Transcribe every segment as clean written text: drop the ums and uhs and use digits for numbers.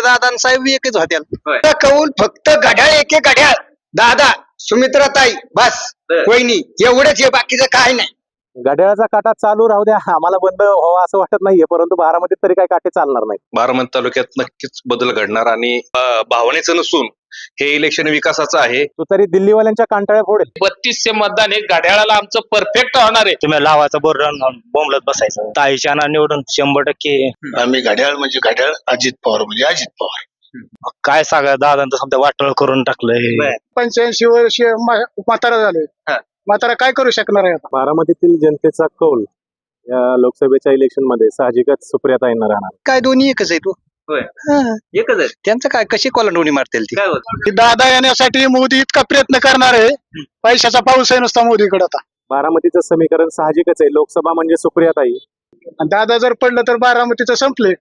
दादा आणि साहेब एकच होय. होत्या कौल फक्त घड्याळ एक घड्याळ दादा सुमित्राताई बस वहिनी एवढंच हे बाकीचं काय नाही. घड्याळाचा काटा चालू राहू द्या आम्हाला बंद व्हावं असं वाटत नाहीये परंतु बारामतीत तरी काही काटे चालणार नाही. बारामती तालुक्यात नक्कीच बदल घडणार आणि भावनेचं नसून हे इलेक्शन विकासाचं आहे. तू तरी दिल्लीवाल्यांच्या कांटाळ्या फोडेल. 3200 मतदान हे घड्याळाला आमचं परफेक्ट होणार आहे. तुम्ही लावायचा बोर्ड बोंबलत बसायचं ताईच्या निवडून 100%. आम्ही घड्याळ म्हणजे घड्याळ, अजित पवार म्हणजे अजित पवार. काय सांगा दादांचं समजा वाटोळ करून टाकलंय. 85 वर्ष म्हातारा झाले. म्हातारा काय करू शकणार आहे आता? बारामतीतील जनतेचा कौल या लोकसभेच्या इलेक्शन मध्ये साहजिकच सुप्रियाताईंना राहणार. काय दोन्ही एकच आहे तू होय. हा. एकच आहे. त्यांचं काय कशी कोलांडवणी मारतील ती काय होत की दादा येण्यासाठी मोदी इतका प्रयत्न करणार आहे. पैशाचा पाऊस आहे नुसता मोदीकडे आता. बारामतीचं समीकरण साहजिकच आहे. लोकसभा म्हणजे सुप्रियाताई आणि दादा जर पडलं तर बारामतीचं संपले.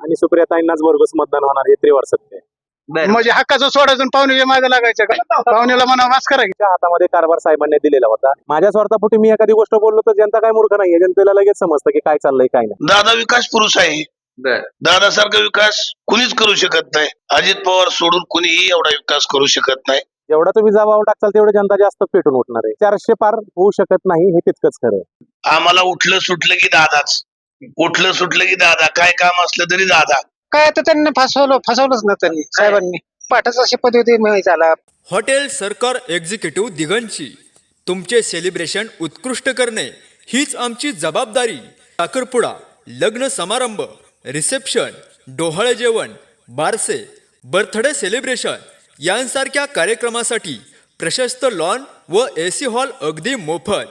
आणि सुप्रियाताईंनाच बोरगस मतदान होणार हे त्रिवार सत्य आहे. म्हणजे हक्काचं सोडायचं पाहुण्याच्या मागे लागायचं का? पाहुण्याला म्हणा वास करायचं. त्या हातामध्ये कारभार साहेबांनी दिलेला होता. माझ्या स्वार्थापोटी मी एखादी गोष्ट बोललो तर जनता काय मूर्ख नाहीये. जनतेला लगेच समजतं की काय चाललंय काय नाही. दादा विकास पुरुष आहे. बर. दादासारखा विकास कुणीच करू शकत नाही. अजित पवार सोडून कुणीही एवढा विकास करू शकत नाही. जेवढा तुम्ही जबाब टाकचाल तेवढे जनता जास्त पेटून उठणार आहे. 400 पार होऊ शकत नाही हे तितकंच खरं आहे. आम्हाला उठलं सुटलं की दादाच, उठलं सुटलं की दादा, काय काम असलं तरी दादा. काय आता त्यांना फसवलंच ना त्यांनी साहेबांनी. पाठाचा शपथ होती झाला. हॉटेल सरकार एक्झिक्युटिव्ह दिगंची तुमचे सेलिब्रेशन उत्कृष्ट करणे हीच आमची जबाबदारी. साखरपुडा, लग्न समारंभ, रिसेप्शन, डोहाळे जेवण, बारसे, बर्थडे सेलिब्रेशन यांसारख्या कार्यक्रमासाठी प्रशस्त लॉन व AC हॉल अगदी मोफत.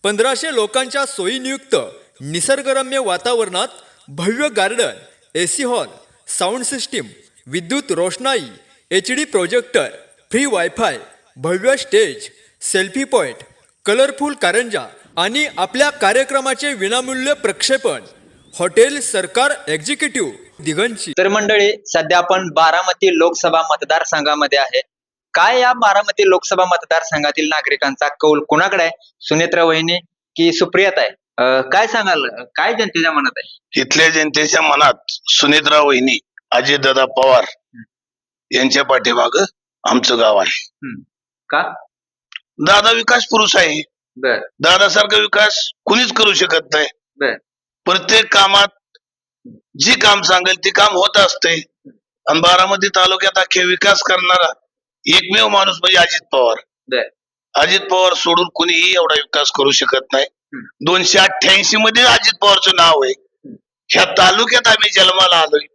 1500 लोकांच्या सोयीनियुक्त निसर्गरम्य वातावरणात भव्य garden, AC hall, sound system, विद्युत रोषणाई, HD प्रोजेक्टर, फ्री वायफाय, भव्य stage, selfie point, colourful Karanja आणि आपल्या कार्यक्रमाचे विनामूल्य प्रक्षेपण. हॉटेल सरकार एक्झिक्युटिव्ह दिगंची. तर मंडळी, सध्या आपण बारामती लोकसभा मतदारसंघामध्ये आहे. काय या बारामती लोकसभा मतदारसंघातील नागरिकांचा कौल कुणाकडे आहे? सुनेत्रा वहिनी की सुप्रियाताई? काय सांगाल, काय जनतेच्या मनात आहे? इथल्या जनतेच्या मनात सुनेत्रा वहिनी, अजितदादा पवार यांच्या पाठीमागं आमचं गाव आहे. का? दादा विकास पुरुष आहे. बर. दादासारखा विकास कुणीच करू शकत नाही. बर. प्रत्येक कामात जी काम सांगेल ते काम होत असते. आणि बारामती तालुक्यात अख्खे विकास करणारा एकमेव माणूस म्हणजे अजित पवार. बर. अजित पवार सोडून कुणीही एवढा विकास करू शकत नाही. 288 मध्ये अजित पवारचं नाव आहे. ह्या तालुक्यात आम्ही जन्माला आलोय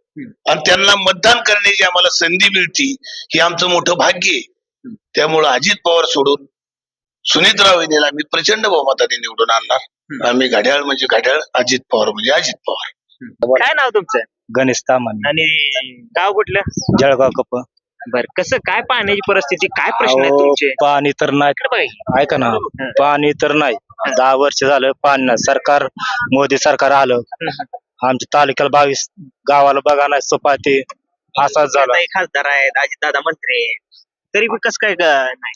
आणि त्यांना मतदान करण्याची आम्हाला संधी मिळती, हे आमचं मोठं भाग्य आहे. त्यामुळं अजित पवार सोडून सुनेत्रा वहिनीला आम्ही प्रचंड बहुमताने निवडून आणणार. आम्ही घड्याळ म्हणजे घड्याळ, अजित पवार म्हणजे अजित पवार. काय नाव तुमचं? गणेश तामान, आणि गाव कुठलं? जळगाव कप. बर. कसं काय पाण्याची परिस्थिती, काय प्रश्न आहे अहो, तुमचे? पाणी तर नाही. इकडे बघा. ऐका ना, पाणी तर नाही. 10 वर्ष झालं पाणी नाही. सरकार, मोदी सरकार आलं, आमच्या तालुक्याला 22 गावाला बघा नाही सोपाती असाच झाला. आता एक खासदार आहेत, अजितदादा मंत्री आहेत, तरी बी कसं काय नाही?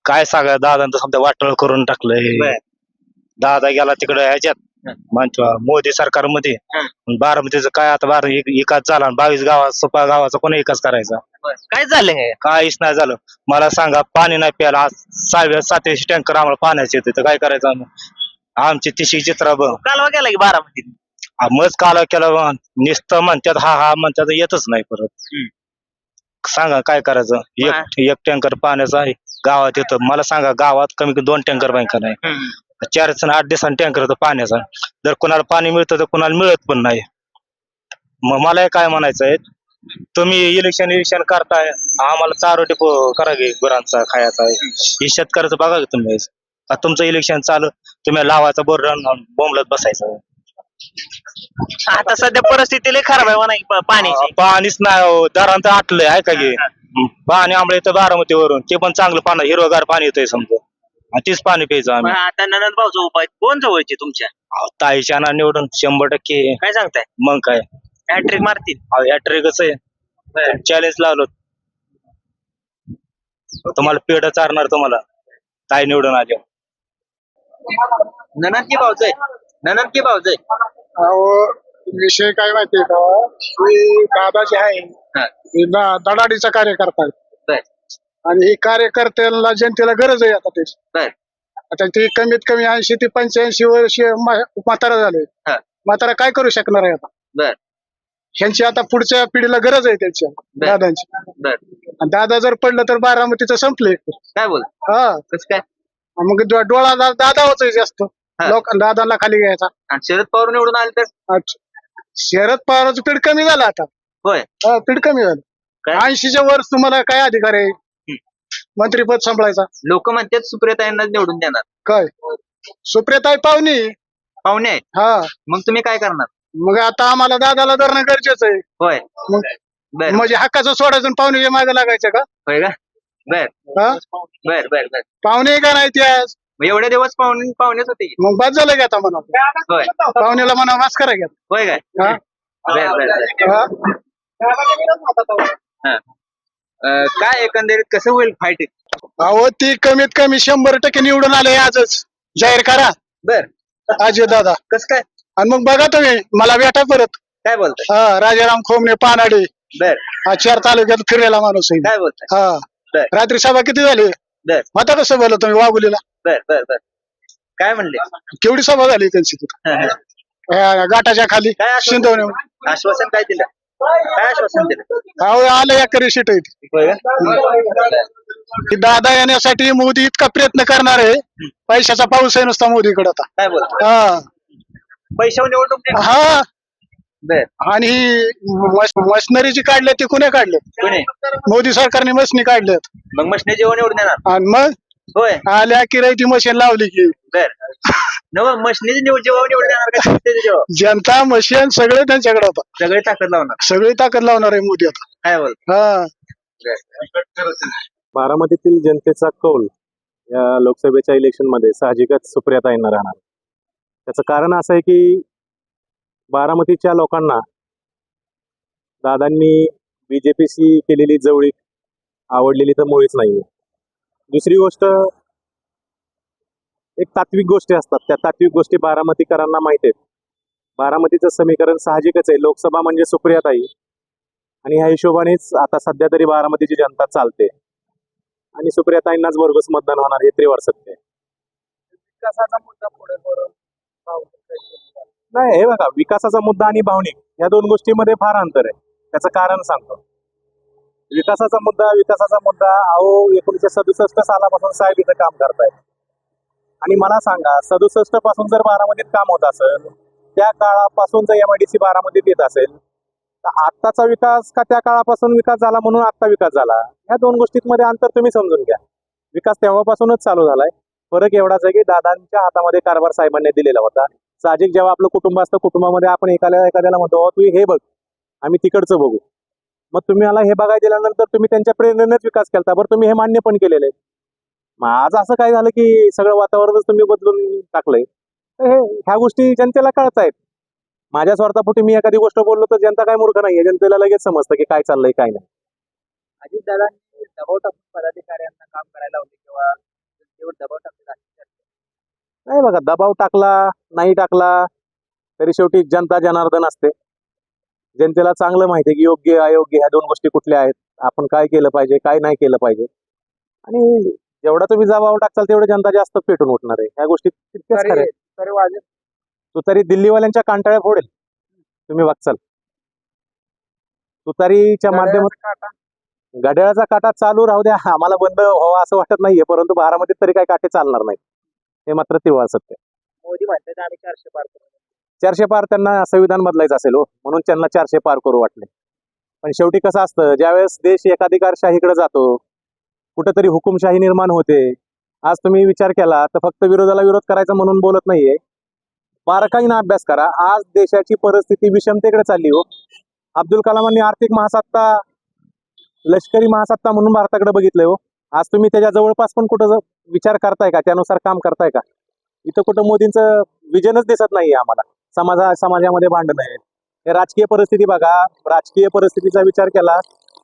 काय सांगा दादांचं समजा वाटोळ करून टाकलंय. बर. दादा गेला तिकडे ह्याच्यात म्हणतो मोदी सरकारमध्ये. बारामतीचं काय आता विकास झाला. 22 गावात सोपा गावाचा कोणी विकास करायचा? काय झालंय? काहीच नाही झालं. मला सांगा, पाणी नाही प्यायला. आज 700 टँकर आम्हाला पाण्याचे येते, तर काय करायचं आम्ही? आमची तिशी चित्र बघ. कालवा गेला की बारामतीत? मज काला केला नुसतं म्हणतात, हा म्हणतात, येतच नाही परत. सांगा काय करायचं? एक टँकर पाण्याचा आहे गावात येतं. मला सांगा, गावात कमी 2 टँकर बँका नाही. 4 8 दिवसांनी टँकर येतं पाण्याचा. जर कुणाला पाणी मिळतं तर कुणाला मिळत पण नाही. मग मला काय म्हणायचं आहे, तुम्ही इलेक्शन करताय, आम्हाला चारोटी करा गे गुरांचा खायचा आहे. हे शेतकऱ्याचं बघा तुम्ही. तुमचं इलेक्शन चालू, तुम्ही लावायचा बोर्ड बोंबलत बसायचं. आता सध्या परिस्थिती लय खराब आहे म्हणा पाण्याची. पाणीच नाही. दारांत तर आटलंय. ऐका की, पाणी आंबळे येतं बारामतीवरून, ते पण चांगलं पाणी, हिरवगार पाणी येतंय समजा, आणि तेच पाणी प्यायचं आम्ही. आता ननंद भाऊचा उपाय कोण जवळचे तुमच्या? ताईच्या निवडून 100%. काय सांगताय? मग काय हॅट्रिक मारतील? हॅट्रिकच आहे. चॅलेंज लावलं तुम्हाला, पेढ चारणार तुम्हाला ताई निवडून आले. ननंद की भाऊजाई? ननंद की भाऊजाई? अहो विषय काय माहितीये का हे दादा जे आहे हा. हे दडाडीचा कार्य करतात बर आणि हे कार्यकर्त्याला जनतेला गरज आहे आता त्याची. बर आता ते कमीत कमी 80 ते 85 वर्ष म्हातारा झाले. हा. म्हातारा काय करू शकणार आहे आता? बर ह्यांची आता पुढच्या पिढीला गरज आहे त्यांच्या बर. दादांची. बर आणि दादा जर पडलं तर बारामतीचं संपले. काय बोल हा कसं काय मग डोळा दादा होतोय जास्त. हा. लोक दादाला खाली घ्यायचा. आणि शरद पवार निवडून आले तर अच्छा. शरद पवाराचं पीड कमी झालं आता. होय हा, पीड कमी झालं. काय? 80च्या वर तुम्हाला काय अधिकार आहे मंत्रीपद सांभाळायचा? लोक म्हणतात सुप्रियाताईंना निवडून देणार काय सुप्रियाताई पाहुणी. पाहुणे आहेत हा मग तुम्ही काय करणार मग आता आम्हाला दादाला धरणं गरजेचं आहे. होय मग बर म्हणजे हक्काचं सोडायचं आणि पाहुणीच्या मागे लागायचं का? होय का बर हा बर बर बर पाहुणे का नाही त्यास मग एवढे दिवस पाहुणेच होते की? मग बाद झालं की आता म्हणा होय पाहुण्याला म्हणा वास करा घ्या. होय काय हा बर बर बर हा. हा. काय एकंदरीत कसं होईल फाईट अहो ती कमीत कमी 100% निवडून आले आजच. जाहीर करा बर अजय दादा. कसं काय आणि मग बघा तुम्ही मला भेटा परत. काय बोलताय हा राजाराम खोमणे पानाडे बर हा 4 तालुक्यात फिरलेला माणूस आहे. काय बोलताय हा बर. रात्री सभा किती झाली? बर आता कसं बोलला तुम्ही वाघुलीला? बर बर बर काय म्हणले केवढी सभा झाली त्यांची तिथं घाटाच्या खाली काय आश्वासन शिंदवणे. आश्वासन काय दिलं काय आश्वासन दिलं अहो आलं एकरी सीट आहे ती. होय का? की दादा येण्यासाठी मोदी इतका प्रयत्न करणार आहे. पैशाचा पाऊस आहे नुसता मोदीकडे आता. काय बोलताय हा पैशावर निवडणूक नाही? हा बर आणि ही मशिनरी जी काढले ती कुणी काढले? कोणी मोदी सरकारने मशनी काढल्यात. मग मशने जेवण निवडून येणार आणि मग होय आल्या की ती मशीन लावली की बर नव मशनीचे जेवण निवडून येणार का जनतेचे जेवण जनता मशीन सगळे त्यांच्याकडे होता. सगळे ताकद लावणार सगळी ताकद लावणार आहे मोदी आता. काय बोल हा बारामतीतील जनतेचा कौल या लोकसभेच्या इलेक्शन मध्ये साहजिकच सुप्रियाताईंना राहणार. त्याचं कारण असं आहे की बारामतीच्या लोकांना दादांनी बीजेपीशी केलेली जवळीक आवडलेली तर मुळीच नाहीये. दुसरी गोष्ट एक तात्विक गोष्टी असतात. त्या तात्विक गोष्टी बारामतीकरांना माहित आहेत. बारामतीचं समीकरण साहजिकच आहे. लोकसभा म्हणजे सुप्रियाताई आणि ह्या हिशोबानेच आता सध्या तरी बारामतीची जनता चालते आणि सुप्रियाताईंनाच भरघोस मतदान होणार हे त्रिवार सत्य आहे. नाही हे बघा विकासाचा मुद्दा आणि भावनिक या दोन गोष्टीमध्ये फार अंतर आहे. त्याचं कारण सांगतो. विकासाचा मुद्दा अहो 1967 सालापासून साहेब इथं काम करतायत आणि मला सांगा 67 पासून जर बारामतीत काम होत असेल त्या काळापासून जर MIDC बारामतीत येत असेल तर आत्ताचा विकास का त्या काळापासून विकास झाला म्हणून आत्ता विकास झाला या दोन गोष्टींमध्ये अंतर तुम्ही समजून घ्या. विकास तेव्हापासूनच चालू झालाय. फरक एवढाच आहे की दादांच्या हातामध्ये कारभार साहेबांनी दिलेला होता. साहजिक जेव्हा आपलं कुटुंब असतं कुटुंबामध्ये आपण एखाद्याला म्हणतो तू हे बघ आम्ही तिकडचं बघू. मग तुम्ही मला हे बघायला दिल्यानंतर तुम्ही त्यांच्या प्रेरणेनेच विकास केला. बरं तुम्ही हे मान्य पण केलेलं आहे. मग आज असं काय झालं की सगळं वातावरणच तुम्ही बदलून टाकलंय. ह्या गोष्टी जनतेला कळत आहेत. माझ्या स्वार्थापोटी मी एखादी गोष्ट बोललो तर जनता काय मूर्ख नाहीये. जनतेला लगेच समजतं की काय चाललंय काय नाही. अजितदादांनी दबाव टाकून पदाधिकाऱ्यांना काम करायला होते किंवा दबाव टाकला नाही बघा दबाव टाकला नाही टाकला तरी शेवटी जनता जनार्दन असते. जनतेला चांगलं माहिती आहे की योग्य अयोग्य ह्या दोन गोष्टी कुठल्या आहेत. आपण काय केलं पाहिजे काय नाही केलं पाहिजे आणि जेवढा तुम्ही दबाव टाकचाल तेवढं जनता जास्त पेटून उठणार आहे. ह्या गोष्टी तितक्याच खऱ्या आहेत. तुतारी दिल्लीवाल्यांच्या कांटाळ्या फोडेल तुम्ही वागचाल. तुतारीच्या माध्यमात घड्याळाचा काटा चालू राहू द्या आम्हाला बंद व्हावा असं वाटत नाहीये. परंतु बारामतीत तरी काही काटे चालणार नाहीत हे मात्र तिरवाळ सत्य. मोदी म्हणतात आम्ही 400 पार करू. 400 पार त्यांना संविधान बदलायचं असेल हो म्हणून त्यांना 400 पार करू वाटले. पण शेवटी कसं असतं ज्यावेळेस देश एकाधिकारशाहीकडे जातो कुठेतरी हुकुमशाही निर्माण होते. आज तुम्ही विचार केला तर फक्त विरोधाला विरोध करायचा म्हणून बोलत नाहीये. बारकाईनं अभ्यास करा. आज देशाची परिस्थिती विषमतेकडे चालली हो. अब्दुल कलामांनी आर्थिक महासत्ता लष्करी महासत्ता म्हणून भारताकडे बघितलंय हो. आज तुम्ही त्याच्या जवळपास पण कुठं विचार करताय का त्यानुसार काम करताय का? इथं कुठं मोदींचं विजनच दिसत नाहीये आम्हाला. समाजामध्ये भांडण आहे. हे राजकीय परिस्थिती बघा. राजकीय परिस्थितीचा विचार केला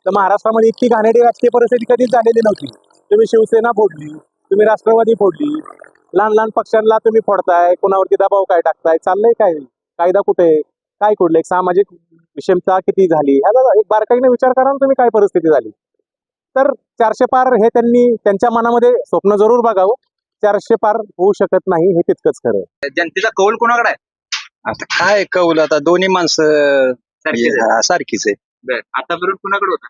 तर महाराष्ट्रामध्ये इतकी घाणेरडी राजकीय परिस्थिती कधीच झालेली नव्हती. तुम्ही शिवसेना फोडली, तुम्ही राष्ट्रवादी फोडली, लहान लहान पक्षांना तुम्ही फोडताय, कोणावरती दबाव काय टाकताय, चाललंय काय? कायदा कुठे? काय कुठलं एक सामाजिक विषमता किती झाली ह्याचा एक बारकाईने विचार करा ना तुम्ही काय परिस्थिती झाली. तर 400 पार हे त्यांनी त्यांच्या मनामध्ये स्वप्न जरूर बघावं. 400 पार होऊ शकत नाही हे तितकंच खरं आहे. जनतेचा कौल कोणाकडे आहे? आता काय कौल आता दोन्ही माणसं सारखीच आहे. सारखीच आहे. बरं. आतापर्यंत कुणाकडे होता?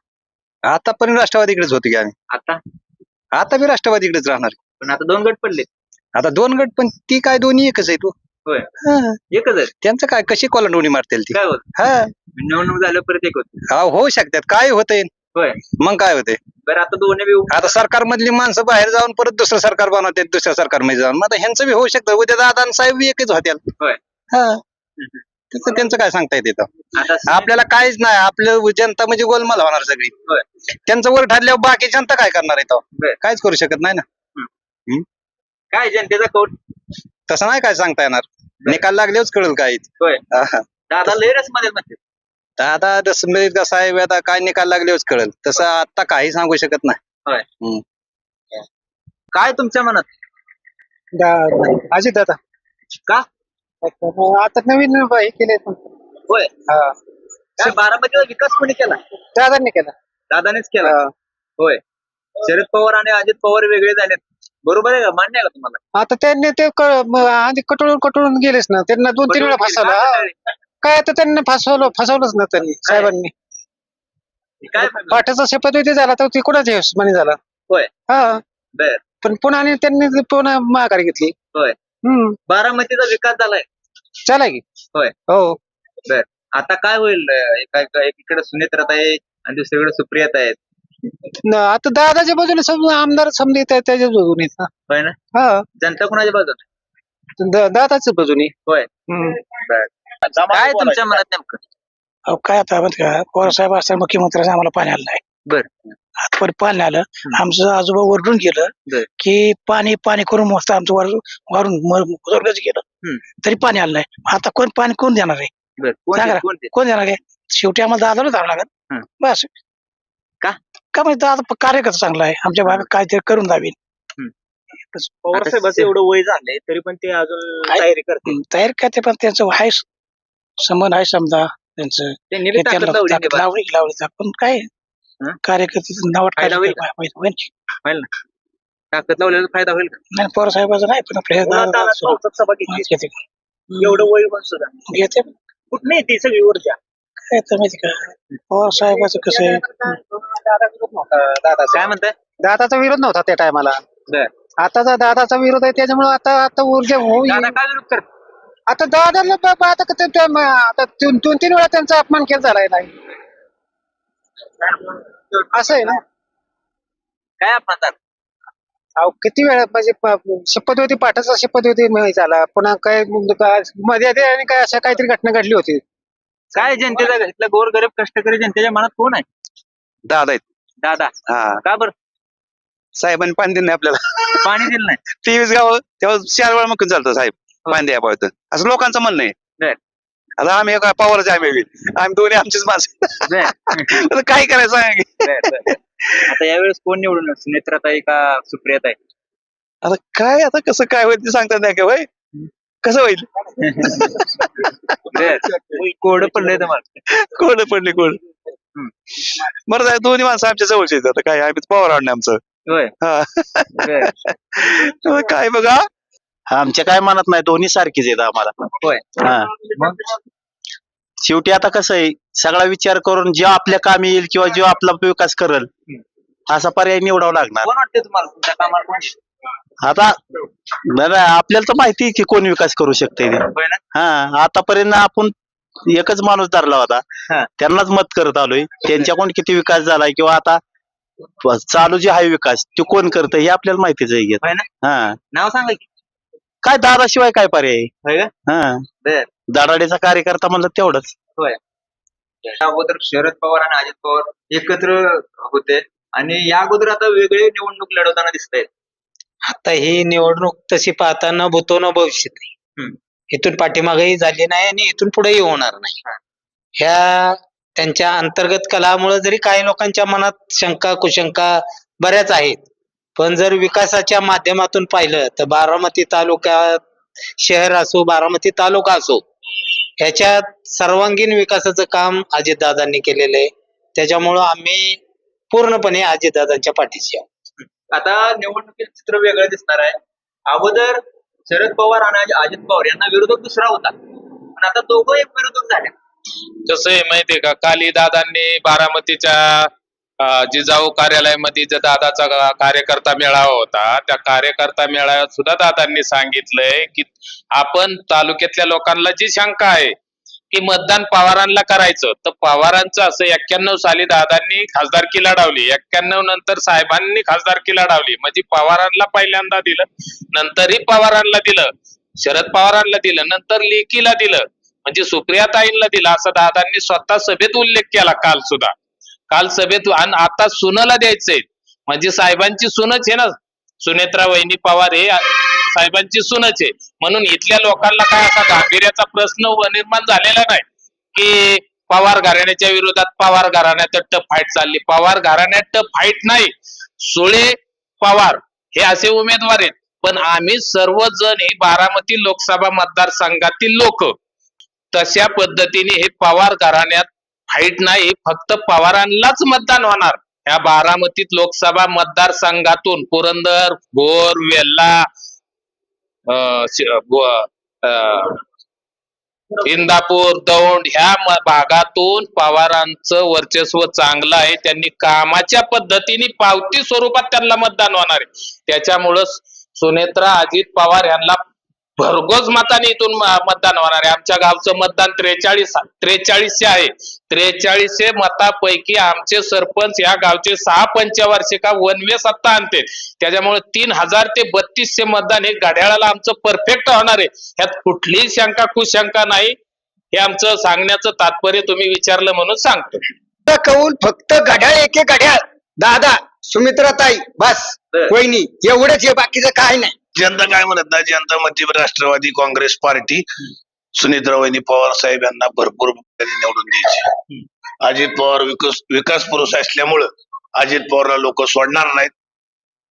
आतापर्यंत राष्ट्रवादीकडेच होते की आम्ही. आता आता बी राष्ट्रवादीकडेच राहणार. पण आता 2 गट पडले. आता 2 गट पण ती काय दोन्ही एकच आहे. तू होय. हा. एकच आहे. त्यांचं काय कशी कोलांडवणी मारतील ती. काय होत? हा निवडणूक झालं परत एक होत. होऊ शकतात. काय होतंय होय. मग काय होते. बरं आता दोन्ही बी आता सरकार मधली माणसं बाहेर जाऊन परत दुसरं सरकार बनवतात दुसऱ्या सरकारमध्ये जाऊन. मग आता ह्यांचं बी होऊ शकतं. उद्या दादा आणि साहेब बी एकच होत्या. होय. हा त्यांचं काय सांगता येते. आता आपल्याला काहीच नाही. आपलं जनता म्हणजे गोलमाल होणार सगळी. होय. त्यांचं वर ठरल्यावर बाकी जनता काय करणार आहे बरं. काहीच करू शकत नाही ना. काय जनतेचा कौल? तसं नाही काय सांगता येणार. निकाल लागल्यावरच कळेल काय. होय. हा. दादा लय रसमध्ये म्हणते. आता कसं आहे आता काय निकाल लागल्यावरच कळेल. तसं आता काही सांगू शकत नाही. काय तुमच्या मनात? अजित दादा का? आता नवीन हे केले होय. काय बारामतीचा विकास कोणी केला? दादांनी केला. दादानेच केला. होय. शरद पवार आणि अजित पवार वेगळे झालेत. बरोबर आहे का? मान्य आहे का तुम्हाला? आता त्यांनी ते आधी कटळून गेलेच ना. त्यांना 2-3 वेळा फसवलं. काय आता त्यांना फसवलंच ना त्यांनी साहेबांनी. काय पाठाचा शपथविधी झाला तर ती कुणाच्या हिशोबाने झाला. होय. हा बर. पण पुन्हा त्यांनी पुन्हा माघारी घेतली. होय. बारामतीचा विकास झालाय. चला की. होय. हो. बर. आता काय होईल? एकीकडे सुनेत्रात आहे आणि दुसरीकडे सुप्रियात आहेत. आता दादाच्या बाजूने समजा आमदार समजा येत आहेत त्याच्याच बाजूने. होय ना. हा जनता कुणाच्या बाजूने? दादाच्याच बाजूने. होय. बर. काय तुमच्या मनात नेमकं? काय आता माहिती का पवार साहेब असताना मुख्यमंत्र्याचं आम्हाला पाणी आलं नाही. बर. आतापर्यंत पाणी आलं. आमचं आजोबा वरडून गेलं बर. की पाणी करून मस्त आमचं वारून गेलं तरी पाणी आलं नाही. आता कोण देणार आहे? बर. सांगा. कोण देणार आहे? शेवटी आम्हाला दादाला जावं लागेल. बस. का म्हणजे दादा कार्यकर्ता चांगला आहे. आमच्या भागात काहीतरी करून द्यावी. पवार साहेबांचं एवढं वय झालंय तरी पण ते अजून तयारी करते पण त्यांचं आहे संबंध आहे समजा त्यांचं. त्यांनी बी ताकद लावली नाही बा. लावली पण काय कार्यकर्ते नावात फायदा होईल होईल ना. ताकद लावलेला फायदा होईल का? नाही पवार साहेबाचं नाही पण आपल्या सभा घेतली एवढं वय पण सुद्धा घेते. कुठं ती सगळी ऊर्जा काय तर माहिती का पवार साहेबाचं कसं आहे. काय म्हणताय? दादाचा विरोध नव्हता त्या टायमाला. बर. आताचा दादाचा विरोध आहे त्याच्यामुळे आता ऊर्जा होईल. दादा काय विरोध करत? आता दादाला आता 2-3 वेळा त्यांचा अपमान केला झालाय नाही असं आहे ना. काय म्हणतात? अहो किती वेळा म्हणजे शपथविधी पाठाचा शपथविधी झाला. पुन्हा काय मध्ये आणि काय अशा काहीतरी घटना घडली होती. काय जनतेचा इथला गोरगरीब कष्टकरी जनतेच्या मनात कोण आहे? दादा आहेत. दादा. हा का बरं? साहेबांनी पाणी दिलं नाही आपल्याला. पाणी दिलं नाही. 23 गाव तेव्हा 4 वेळा मग चालतं साहेब पाणी द्या पावतं असं लोकांचं म्हणणं आहे. बर. आता आम्ही काय पवारच आम्ही दोन्ही आमचीच माणसं. आता काय करायचं सांगा की. आता यावेळेस कोण निवडून येणार? सुनेत्राताई का सुप्रियाताई? आता काय आता कसं काय होईल ते सांगतात नाही का भाई. कसं होईल. कोड पडलंय तुम्हाला? कोण पडले कोण. बरं जाय दोन्ही माणसं आमच्या जवळचे आहेत. आता काय आम्ही पवार आणणे आमचं. होय. हा काय बघा आमच्या काय मनात नाही दोन्ही सारखीच आहेत आम्हाला. होय. हा शेवटी आता कसं आहे सगळा विचार करून जे आपल्या कामी येईल किंवा जो आपला विकास करेल असा पर्याय निवडावा लागणार. कोण वाटते तुम्हाला तुमच्या कामाला कोण? आता नाही आपल्याला तर माहिती आहे की कोण विकास करू शकते. होय ना. हा आतापर्यंत आपण एकच माणूस धरला होता त्यांनाच मत करत आलोय. त्यांच्याकडून किती विकास झालाय किंवा आता चालू जे आहे विकास तो कोण करत हे आपल्याला माहितीच आहे. होय ना. हा नाव सांगा की. काय दादाशिवाय काय पर्याय. होय का? हा बर. दादाडीचा कार्यकर्ता म्हणलं तेवढंच. होय. त्या अगोदर शरद पवार आणि अजित पवार एकत्र होते आणि या अगोदर आता वेगळे निवडणूक लढवताना दिसत आहेत. आता ही निवडणूक तशी पाहताना भूतो न भविष्यती. इथून पाठीमागेही झाली नाही आणि इथून पुढेही होणार नाही. ह्या त्यांच्या अंतर्गत कलामुळे जरी काही लोकांच्या मनात शंका कुशंका बऱ्याच आहेत पण जर विकासाच्या माध्यमातून पाहिलं तर बारामती तालुक्यात शहर असो बारामती तालुका असो ह्याच्यात सर्वांगीण विकासाचं काम अजितदादांनी केलेलं आहे. त्याच्यामुळं आम्ही पूर्णपणे अजितदादांच्या पाठीशी आहोत. आता निवडणुकीत चित्र वेगळं दिसणार आहे. अगोदर शरद पवार आणि अजित पवार यांना विरोधक दुसरा होता, पण आता दोघं एक विरोधक झाले. कसं आहे माहितीये का, काली दादांनी बारामतीच्या जिजाऊ कार्यालयामध्ये जो दादाचा कार्यकर्ता मेळावा होता, त्या कार्यकर्ता मेळाव्यात सुद्धा दादांनी सांगितलंय की आपण तालुक्यातल्या लोकांना जी शंका आहे की मतदान पवारांना करायचं, तर पवारांचं असं 91 साली दादांनी खासदारकी लढवली, 91 नंतर साहेबांनी खासदारकी लढवली, म्हणजे पवारांना पहिल्यांदा दिलं, नंतरही पवारांना दिलं, शरद पवारांना दिलं, नंतर लेकीला दिलं, म्हणजे सुप्रियाताईंना दिलं, असं दादांनी स्वतः सभेत उल्लेख केला काल सुद्धा. काल सभेत, आणि आता सुनेला द्यायचंय, म्हणजे साहेबांची सूनच आहे ना, सुनेत्रा वहिनी पवार हे साहेबांची सूनच आहे. म्हणून इथल्या लोकांना काय असा गांभीर्याचा प्रश्न निर्माण झालेला नाही की पवार घराण्याच्या विरोधात पवार घराण्यात टप फाईट चालली. पवार घराण्यात टप फाईट नाही, सुळे पवार हे असे उमेदवार आहेत, पण आम्ही सर्वजण हे बारामती लोकसभा मतदारसंघातील लोक तशा पद्धतीने हे पवार घराण्यात फाईट नाही, फक्त पवारांनाच मतदान होणार. ह्या बारामतीत लोकसभा मतदारसंघातून पुरंदर, भोर, वेल्हा, इंदापूर, दौंड ह्या भागातून पवारांचं वर्चस्व चांगलं आहे. त्यांनी कामाच्या पद्धतीने पावती स्वरूपात त्यांना मतदान होणार आहे. त्याच्यामुळं सुनेत्रा अजित पवार यांना भरघोस मताने इथून मतदान होणार आहे. आमच्या गावचं मतदान 43 आहे. 43 मतापैकी आमचे सरपंच या गावचे 6 पंचवार्षिका वनवे सत्ता आणते. त्याच्यामुळे 3000 ते 3200 मतदान हे घड्याळाला आमचं परफेक्ट होणार आहे. ह्यात कुठलीही शंका कुशंका नाही. हे आमचं सांगण्याचं तात्पर्य तुम्ही विचारलं म्हणून सांगतो. कौल फक्त घड्याळ एके घड्याळ, दादा, सुमित्राताई, बस वहिनी, एवढंच आहे, बाकीचं काय नाही. जनता काय म्हणत नाही, जनता म्हणते राष्ट्रवादी काँग्रेस पार्टी सुनीत्रावहिनी पवार साहेब यांना भरपूर निवडून द्यायची. अजित पवार विकास पुरुष असल्यामुळं अजित पवारला लोक सोडणार नाहीत,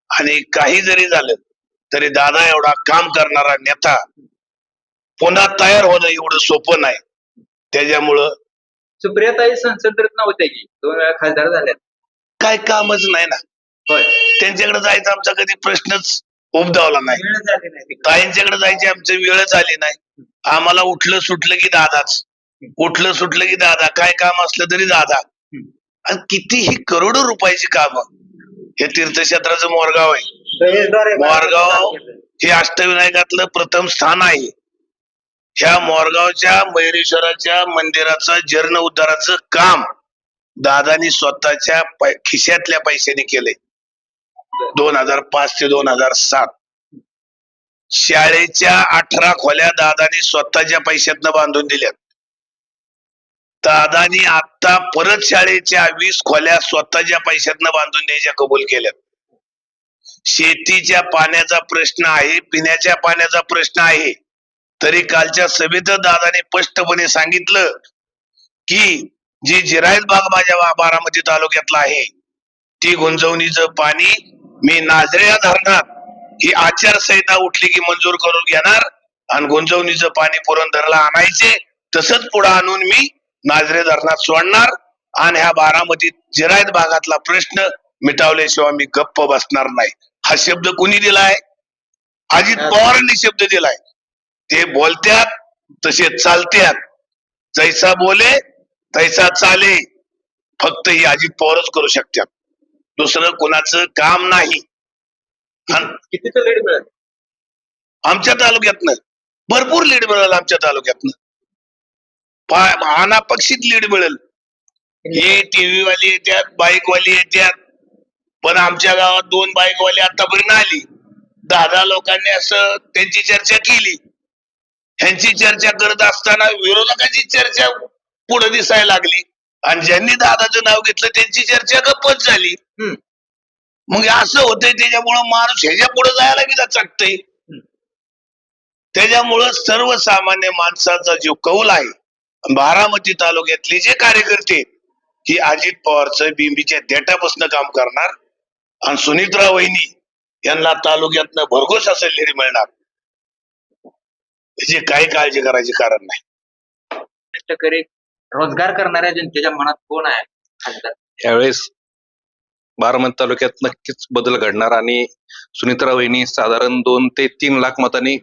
आणि काही जरी झालं तरी दादा एवढा काम करणारा नेता पुन्हा तयार होणं एवढं सोपं नाही. त्याच्यामुळं सुप्रियाताई संसद रत्न होते की 2 वेळा खासदार झाल्या, काय कामच नाही ना. होय, त्यांच्याकडे जायचा आमचा कधी प्रश्नच उद्भवला नाही. वेळ झाली नाही. ताईंच्याकडे जायची आमची वेळच आली नाही. आम्हाला उठलं सुटलं की दादाच, उठलं सुटलं की दादा, काय काम असलं तरी दादा. आणि कितीही करोडो रुपयाची काम. हे तीर्थक्षेत्राचं मोरगाव आहे. मोरगाव हे अष्टविनायकातलं प्रथम स्थान आहे. ह्या मोरगावच्या मयुरेश्वराच्या मंदिराचं जीर्णोद्धाराचं काम दादानी स्वतःच्या खिशातल्या पैशाने केले. 2005 ते 2007 शाळेच्या 18 खोल्या दादानी स्वतःच्या पैशातनं बांधून दिल्यात. दादानी आता परत शाळेच्या 20 खोल्या स्वतःच्या पैशातनं बांधून द्यायच्या कबूल केल्यात. शेतीच्या पाण्याचा प्रश्न आहे, पिण्याच्या पाण्याचा प्रश्न आहे, तरी कालच्या सभेत दादाने स्पष्टपणे सांगितलं की जी जिरायत बाग माझ्या बारामती तालुक्यातला आहे, ती गुंजवणीचं पाणी मी नाझरे धरणात ही आचारसंहिता उठली की मंजूर करून घेणार, आणि गुंजवणीचं पाणी पुरंदरला आणायचे, तसंच पुढे आणून मी नाझरे धरणात सोडणार, आणि ह्या बारामती जिरायत भागातला प्रश्न मिटवल्याशिवाय मी गप्प बसणार नाही. हा शब्द कुणी दिलाय? अजित पवारांनी शब्द दिलाय. ते बोलत्यात तसे चालत्यात, जैसा बोले तैसा चाले. फक्त ही अजित पवारच करू शकतात, दुसरं कुणाचं काम नाही. कितीचं लीड मिळेल आमच्या तालुक्यातनं? भरपूर लीड मिळेल आमच्या तालुक्यातनं, अनापेक्षित लीड मिळेल. हे टीव्ही वाली येतात, बाईक वाली येतात, पण आमच्या गावात 2 बाईकवाली आतापर्यंत आली. 10 लोकांनी असं त्यांची चर्चा केली. ह्यांची चर्चा करत असताना विरोधकांची चर्चा पुढे दिसायला लागली, आणि ज्यांनी दादाचं नाव घेतलं त्यांची चर्चा गप्पच झाली. मग असं होतंय. त्याच्यामुळं माणूस ह्याच्या पुढे जायला बी चकतंय. त्याच्यामुळं सर्वसामान्य माणसाचा जो कौल आहे बारामती तालुक्यातले जे कार्यकर्ते की अजित पवारचं बिंबीच्या देटापासून काम करणार, आणि सुनीत्रा वहिनी यांना तालुक्यातनं भरघोस असं लीड मिळणार, याची काही काळजी करायची कारण नाही. टक्कर एक रोजगार करणाऱ्या जनतेच्या मनात कोण आहे खासदार? यावेळेस बारामती तालुक्यात नक्कीच बदल घडणार आणि सुनित्रा वहिनी साधारण 2 ते 3 लाख मतांनी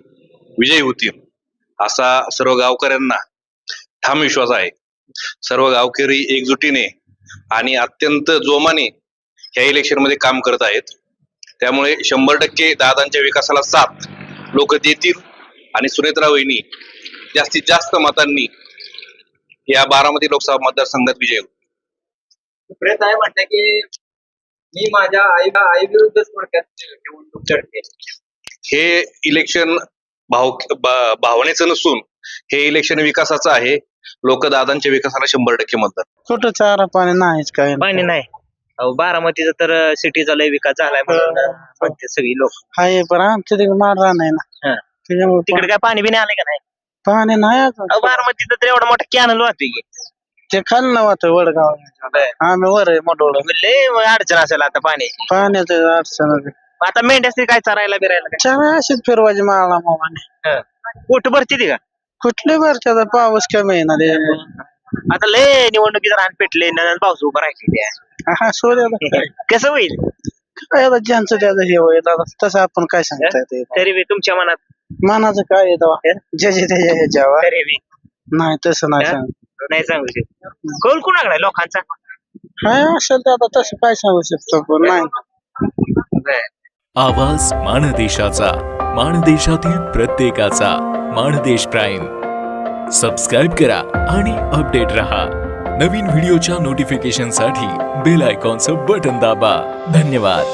विजयी होतील असा सर्व गावकऱ्यांना ठाम विश्वास आहे. सर्व गावकरी एकजुटीने आणि अत्यंत जोमाने ह्या इलेक्शन मध्ये काम करत आहेत. त्यामुळे 100% दादांच्या विकासाला साथ लोक देतील आणि सुनेत्रा वहिनी जास्तीत जास्त मतांनी या बारामती लोकसभा मतदारसंघात विजय होईल. सुप्रियाताई आहे म्हणते की मी माझ्या आई विरुद्ध थोडक्यात निवडणूक लढते. हे इलेक्शन भावनेचं नसून हे इलेक्शन विकासाचं आहे. लोक दादांच्या विकासाला 100% मतदान. कुठं चारा पाणी नाहीच काय पाणी नाही. अहो बारामतीचा तर सिटीचा लय विकास झालाय म्हणून म्हणते सगळी लोक. आहे पण आमच्या तिकडे माडरा नाही ना, त्याच्यामुळे तिकडे काय पाणी बिणी आलंय का नाही? पाणी नाही अजून. अहो बारामतीचा तर एवढा मोठा कॅनल वाहतोय की. ते खाल्लं वाटतं वडगाव, आम्ही वर आहे मोठवड. लय अडचण असेल आता पाण्याची. पाण्याचं अडचण आहे. आता मेंढ्यास काय चरायला बिरायला काय? चारा अशीच फिरवायची माळा मामाने. पोट भरती ती का? कुठले भरच्या आता पाऊस कमी आहे ना त्याच्यामुळे. आता लय निवडणुकीत रान पेटले ना, पाऊस उभा राहिले. हा सोड्याला कसं होईल? काय आता ज्यांचं त्याचं हे होईल आता, तसं आपण काय सांगता येते. तरी बी तुमच्या मनात मनाचं काय येतं ज्याचे त्याच्या ह्याच्यावर. तरी बी नाही तसं नाही सांग. नाही सांगू शकत. कौल कुणाकडे आहे लोकांचा? काय असेल तर आता तसं काय सांगू शकतो पण नाही. आवाज माणदेशाचा, माणदेशातील प्रत्येकाचा. माणदेश प्राईम सबस्क्राईब करा आणि अपडेट रहा. नवीन व्हिडिओच्या नोटिफिकेशनसाठी बेल आयकॉनचं बटन दाबा. धन्यवाद.